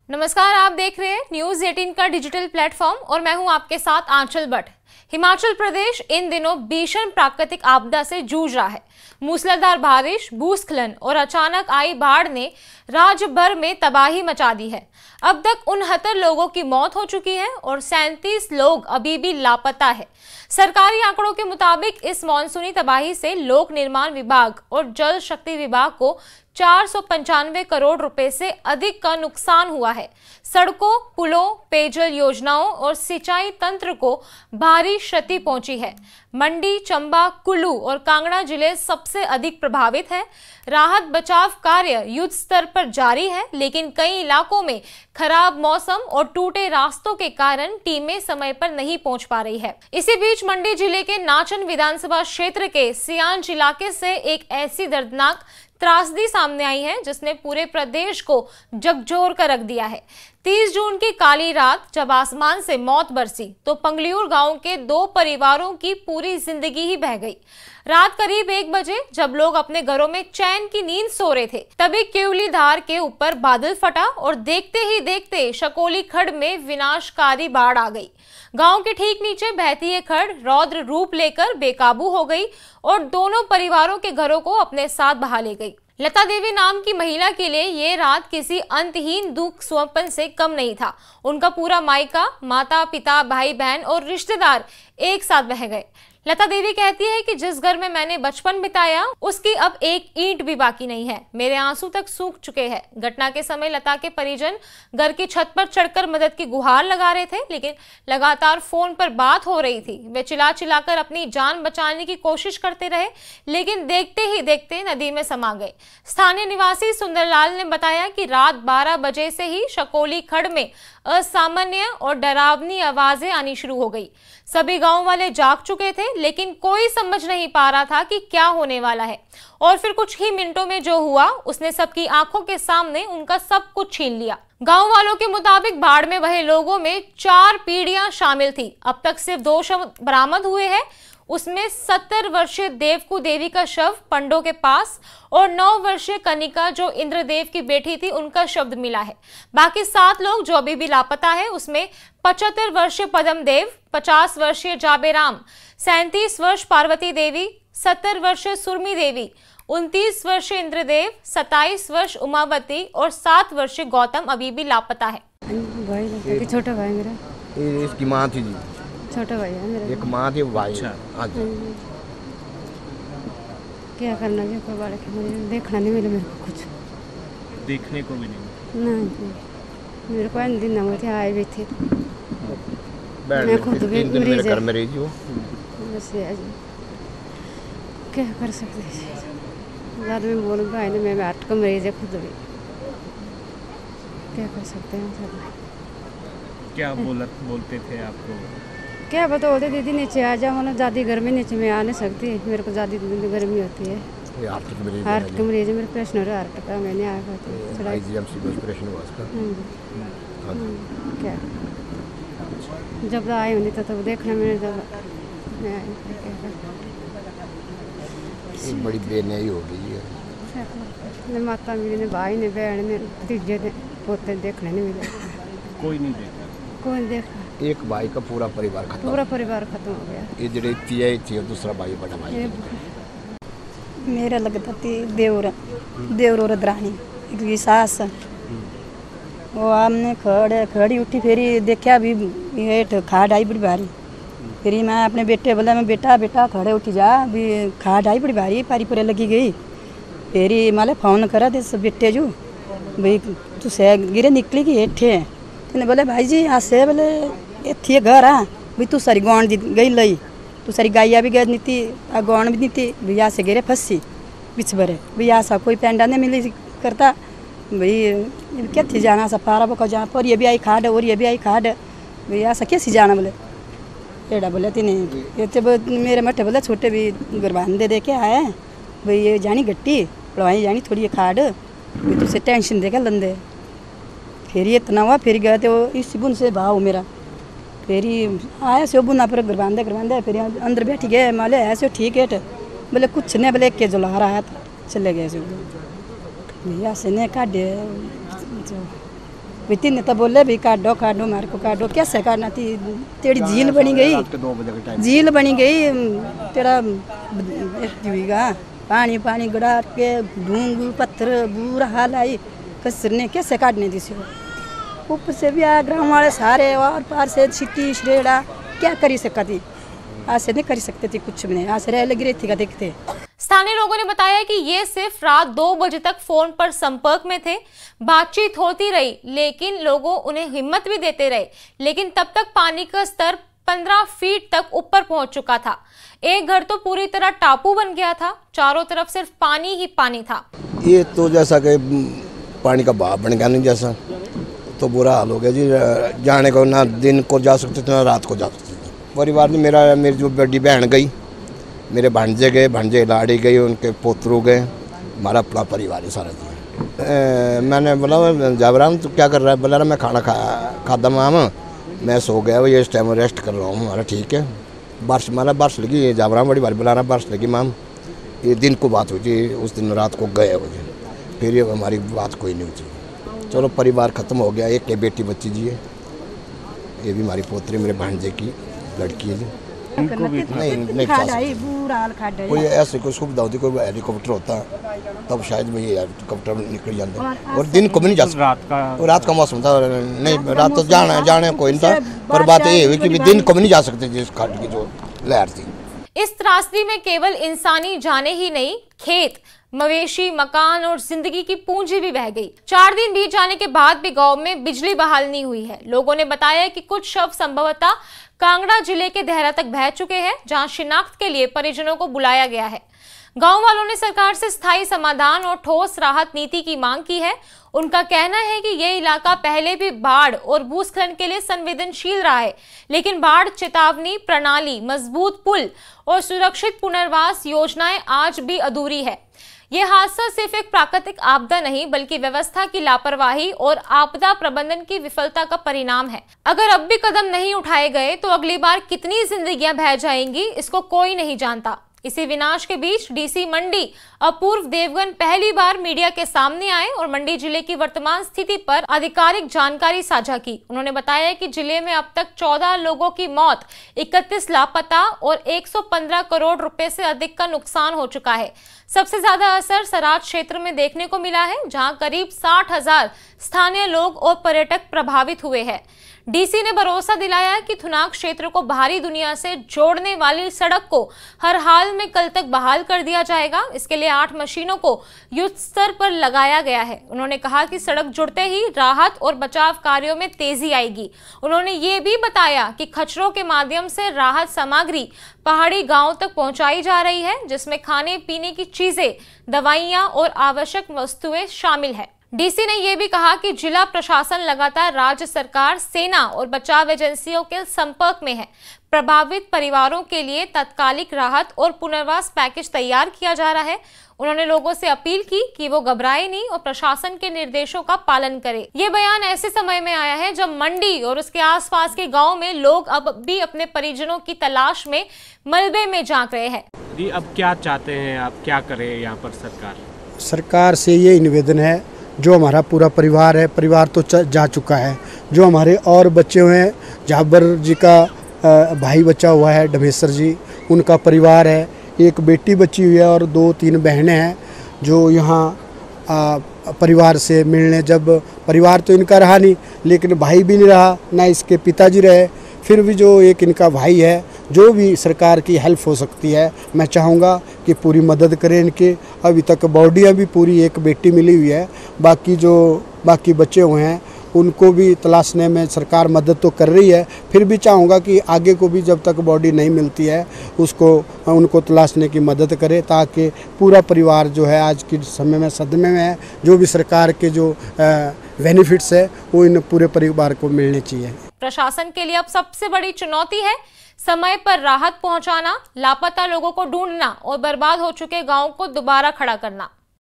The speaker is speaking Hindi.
नमस्कार, आप देख रहे हैं न्यूज 18 का डिजिटल प्लेटफॉर्म और मैं हूं आपके साथ आंचल भट्ट। हिमाचल प्रदेश इन दिनों भीषण प्राकृतिक आपदा से जूझ रहा है। मूसलाधार बारिश, भूस्खलन और अचानक आई बाढ़ ने राज्य भर में तबाही मचा दी है। अब तक 69 लोगों की मौत हो चुकी है और 37 लोग अभी भी लापता है। सरकारी आंकड़ों के मुताबिक इस मानसूनी तबाही से लोक निर्माण विभाग और जल शक्ति विभाग को 495 करोड़ रुपए से अधिक का नुकसान हुआ है। सड़कों, पुलों, पेयजल योजनाओं और सिंचाई तंत्र को भारी क्षति पहुंची है। मंडी, चंबा, कुल्लू और कांगड़ा जिले सबसे अधिक प्रभावित हैं। राहत बचाव कार्य युद्ध स्तर पर जारी है, लेकिन कई इलाकों में खराब मौसम और टूटे रास्तों के कारण टीमें समय पर नहीं पहुंच पा रही है। इसी बीच मंडी जिले के नाचन विधानसभा क्षेत्र के सियांज इलाके से एक ऐसी दर्दनाक त्रासदी सामने आई है जिसने पूरे प्रदेश को झकझोर कर रख दिया है। 30 जून की काली रात जब आसमान से मौत बरसी तो पंगलियूर गांव के 2 परिवारों की पूरी जिंदगी ही बह गई। रात करीब 1 बजे जब लोग अपने घरों में चैन की नींद सो रहे थे, तभी केवली धार के ऊपर बादल फटा और देखते ही देखते शकोली खड्ड में विनाशकारी बाढ़ आ गई। गांव के ठीक नीचे बहती ये खड्ड रौद्र रूप लेकर बेकाबू हो गई और दोनों परिवारों के घरों को अपने साथ बहा ले गई। लता देवी नाम की महिला के लिए ये रात किसी अंतहीन दुख स्वप्न से कम नहीं था। उनका पूरा मायका, माता, पिता, भाई बहन और रिश्तेदार एक साथ बह गए। लता देवी कहती है कि जिस घर में मैंने बचपन बिताया उसकी अब एक ईंट भी बाकी नहीं है। मेरे आंसू तक सूख चुके हैं। घटना के समय लता के परिजन घर की छत पर चढ़कर मदद की गुहार लगा रहे थे, लेकिन लगातार फोन पर बात हो रही थी। वे चिल्ला चिल्लाकर अपनी जान बचाने की कोशिश करते रहे, लेकिन देखते ही देखते नदी में समा गए। स्थानीय निवासी सुंदरलाल ने बताया कि रात 12 बजे से ही शकोली खड्ड में असामान्य और डरावनी आवाजें आनी शुरू हो गई। सभी गांव वाले जाग चुके थे, लेकिन कोई समझ नहीं पा रहा था कि क्या होने वाला है। और फिर कुछ ही मिनटों में जो हुआ उसने सबकी आंखों के सामने उनका सब कुछ छीन लिया। गांव वालों के मुताबिक बाढ़ में बहे लोगों में 4 पीढ़ियां शामिल थी। अब तक सिर्फ 2 शव बरामद हुए हैं। उसमें 70 वर्षीय देवकू देवी का शव पंडों के पास और 9 वर्षीय कनिका जो इंद्रदेव की बेटी थी उनका शव मिला है। बाकी 7 लोग जो अभी भी लापता है उसमें 75 वर्षीय पदम देव, 50 वर्षीय जाबेराम, 37 वर्ष पार्वती देवी, 70 वर्षीय सुरमी देवी, 29 वर्षीय इंद्रदेव, 27 वर्ष उमावती और 7 वर्षीय गौतम अभी भी लापता है। भाई छोटा भाई मेरा, इसकी माँ थी जी, छोटा भाई है मेरा। एक माँ थी, भाई। हाँ जी। क्या करना जी, कोई बात नहीं, देखना नहीं मिला मेरे को, कुछ देखने को भी नहीं। नहीं, मेरे को दिन ना हुए थे, आए भी थे। मैं खुद भी मरीज घर में रही हूँ। बस क्या कर सकते हैं, आदमी बोल भाई ने मैं 8 का मरीज है, खुद भी क्या कर सकते हैं। क्या बोलते थे आपको? क्या बताओ दीदी, नीचे आ जाओ ना, ज़्यादा गर्मी नीचे में आ नहीं सकती, मेरे को ज़्यादा गर्मी होती है। हार्ट का मरीज है, मेरे प्रश्न हो रहा है, हार्ट का मैंने आया क्या जब आए होंगे तो तब देखना, मैंने जब मैं आई बड़ी बेनयाई हो गई है। माता मेरी ने, भाई ने, बहन ने, भतीजे ने, पोते देखने नहीं मिले। कोई नहीं देखा? कोई नहीं देखा। एक भाई का पूरा परिवार खत्म, पूरा परिवार खत्म हो गया। ये जड़े थी और दूसरा भाई, बड़ा भाई मेरा लगता थी देवर और दरानी की सास। वो आमने खड़ी उठी, फिर देखा भी हेठ खाड आई बड़ी भारी। फिर मैं अपने बेटे बोला, मैं बेटा खड़े उठी जा, भी खाड आई बड़ी भारी, पारी पूरे लगी गई। फिर माले फोन करा दे सब बेटे जो भाई तू से गिरे निकली कि हेठे। तो बोले भाई जी यहाँ से बोले इतने घर आ भी, तू सारी गौण गई लई, तू सारी गाइया भी गई नहीं थी, गौण भी नहीं थी भी, यहाँ से गिरे फंसी बिच भरे भी, यहाँ सा कोई पेंडा नहीं मिली करता भाई, क्या थी जाना सा पारा बोका जहाँ पर, ये भी आई खाड और ये भी आई खाड भाई, यहाँ सा कैसी जाना बोले एड़ा बोले थी नहीं। ये तो मेरे मठे बोले छोटे भी गुरबान दे के आए भाई, ये जानी गट्टी पढ़वाई जानी थोड़ी ये खाड भी, तुझसे टेंशन दे के लंदे। फिर ये इतना हुआ, फिर गए थे वो इस बुन से भाव मेरा, फिर आया से बुना पर गुरबान फिर अंदर बैठी गए, माले ऐसे ठीक है बोले कुछ नहीं, बोले के जो ला रहा है चले गए से भैया से ने काटे जो तीन ने तो बोले भी काटो काटो मारे को काटो, कैसे काटना थी, तेरी झील बनी गई, झील बनी गई तेरा हुईगा, पानी पानी गड़ा के ढूंग पत्थर बुरा हाल आई, कसर ने कैसे काटने दी से, ऊपर से भी आ ग्राम वाले सारे और पार से सिटी श्रेड़ा क्या करी सकती थी, आज से नहीं कर सकते थे कुछ भी नहीं, आज रह लगी रही थी का देखते। स्थानीय लोगों ने बताया कि ये सिर्फ रात 2 बजे तक फोन पर संपर्क में थे, बातचीत होती रही, लेकिन लोगों उन्हें हिम्मत भी देते रहे, लेकिन तब तक पानी का स्तर 15 फीट तक ऊपर पहुंच चुका था। एक घर तो पूरी तरह टापू बन गया था, चारों तरफ सिर्फ पानी ही पानी था। ये तो जैसा कि पानी का बहाव बन गया, नहीं जैसा तो बुरा हाल हो गया जी, जाने को ना दिन को जा सकते थे ना रात को जा सकते थे। परिवार में मेरी जो बड़ी बहन गई, मेरे भांजे गए, भांजे लाड़ी गई, उनके पोतरू गए, हमारा पूरा परिवार है सारा जी। मैंने बोला जाबराम तो क्या कर रहा है, बोला मैं खाना खाता माम, मैं सो गया, ये इस टाइम रेस्ट कर रहा हूँ। हमारा ठीक है, बारिश लगी, जाबराम बड़ी बारी बुलाना, बारिश लगी माम, ये दिन को बात हुई थी, उस दिन रात को गए हो जी, फिर ये हमारी बात कोई नहीं हुई। चलो परिवार ख़त्म हो गया, एक बेटी बच्ची जी है, ये भी हमारी पोतरी मेरे भांजे की लड़की है जी। नहीं कोई ऐसी कोई सुविधा होती, कोई हेलीकॉप्टर होता तब शायद मैं ये हेलीकॉप्टर निकल जाता, और दिन को भी नहीं जा सकता, रात का मौसम था, नहीं रात तो जाने कोई नहीं था, पर बात ये हुई कि दिन को भी नहीं जा सकते जिस खाट की जो लहर थी। इस त्रासदी में केवल इंसानी जाने ही नहीं, खेत, मवेशी, मकान और जिंदगी की पूंजी भी बह गई। 4 दिन बीत जाने के बाद भी गांव में बिजली बहाल नहीं हुई है। लोगों ने बताया कि कुछ शव संभवतः कांगड़ा जिले के देहरा तक बह चुके हैं, जहां शिनाख्त के लिए परिजनों को बुलाया गया है। गांव वालों ने सरकार से स्थायी समाधान और ठोस राहत नीति की मांग की है। उनका कहना है कि यह इलाका पहले भी बाढ़ और भूस्खलन के लिए संवेदनशील रहा है, लेकिन बाढ़ चेतावनी प्रणाली, मजबूत पुल और सुरक्षित पुनर्वास योजनाएं आज भी अधूरी है। यह हादसा सिर्फ एक प्राकृतिक आपदा नहीं, बल्कि व्यवस्था की लापरवाही और आपदा प्रबंधन की विफलता का परिणाम है। अगर अब भी कदम नहीं उठाए गए तो अगली बार कितनी जिंदगियां बह जाएंगी, इसको कोई नहीं जानता। इसी विनाश के बीच डीसी मंडी अपूर्व देवगन पहली बार मीडिया के सामने आए और मंडी जिले की वर्तमान स्थिति पर आधिकारिक जानकारी साझा की। उन्होंने बताया कि जिले में अब तक 14 लोगों की मौत, 31 लापता और 115 करोड़ रुपए से अधिक का नुकसान हो चुका है। सबसे ज्यादा असर सराज क्षेत्र में देखने को मिला है, जहां करीब 60,000 स्थानीय लोग और पर्यटक प्रभावित हुए हैं। डीसी ने भरोसा दिलाया कि थुनाग क्षेत्र को बाहरी दुनिया से जोड़ने वाली सड़क को हर हाल में कल तक बहाल कर दिया जाएगा। इसके लिए 8 मशीनों को युद्ध स्तर पर लगाया गया है। उन्होंने कहा कि सड़क जुड़ते ही राहत और बचाव कार्यों में तेजी आएगी। उन्होंने ये भी बताया कि खच्चरों के माध्यम से राहत सामग्री पहाड़ी गांव तक पहुंचाई जा रही है, जिसमें खाने पीने की चीजें, दवाइयां और आवश्यक वस्तुएं शामिल है। डीसी ने यह भी कहा कि जिला प्रशासन लगातार राज्य सरकार, सेना और बचाव एजेंसियों के संपर्क में है। प्रभावित परिवारों के लिए तात्कालिक राहत और पुनर्वास पैकेज तैयार किया जा रहा है। उन्होंने लोगों से अपील की कि वो घबराए नहीं और प्रशासन के निर्देशों का पालन करें। ये बयान ऐसे समय में आया है जब मंडी और उसके आसपास के गांव में लोग अब भी अपने परिजनों की तलाश में मलबे में झांक रहे हैं। जी, अब क्या चाहते हैं आप, क्या करे यहाँ पर सरकार से ये निवेदन है, जो हमारा पूरा परिवार है, परिवार तो जा चुका है, जो हमारे और बच्चे हुए हैं, जाबर जी का भाई बचा हुआ है, डमेसर जी, उनका परिवार है, एक बेटी बची हुई है और 2-3 बहनें हैं, जो यहाँ परिवार से मिलने, जब परिवार तो इनका रहा नहीं, लेकिन भाई भी नहीं रहा, ना इसके पिताजी रहे, फिर भी जो एक इनका भाई है, जो भी सरकार की हेल्प हो सकती है, मैं चाहूँगा कि पूरी मदद करें इनके। अभी तक बॉडियाँ भी पूरी एक बेटी मिली हुई है, बाकी बचे हुए हैं उनको भी तलाशने में सरकार मदद तो कर रही है, फिर भी चाहूँगा कि आगे को भी जब तक बॉडी नहीं मिलती है उनको तलाशने की मदद करे, ताकि पूरा परिवार जो है आज के समय में सदमे में है। जो भी सरकार के जो बेनिफिट्स है वो इन पूरे परिवार को मिलने चाहिए। प्रशासन के लिए अब सबसे बड़ी चुनौती है समय पर राहत पहुंचाना, लापता लोगों को ढूंढना और बर्बाद हो चुके गांवों को दोबारा खड़ा करना।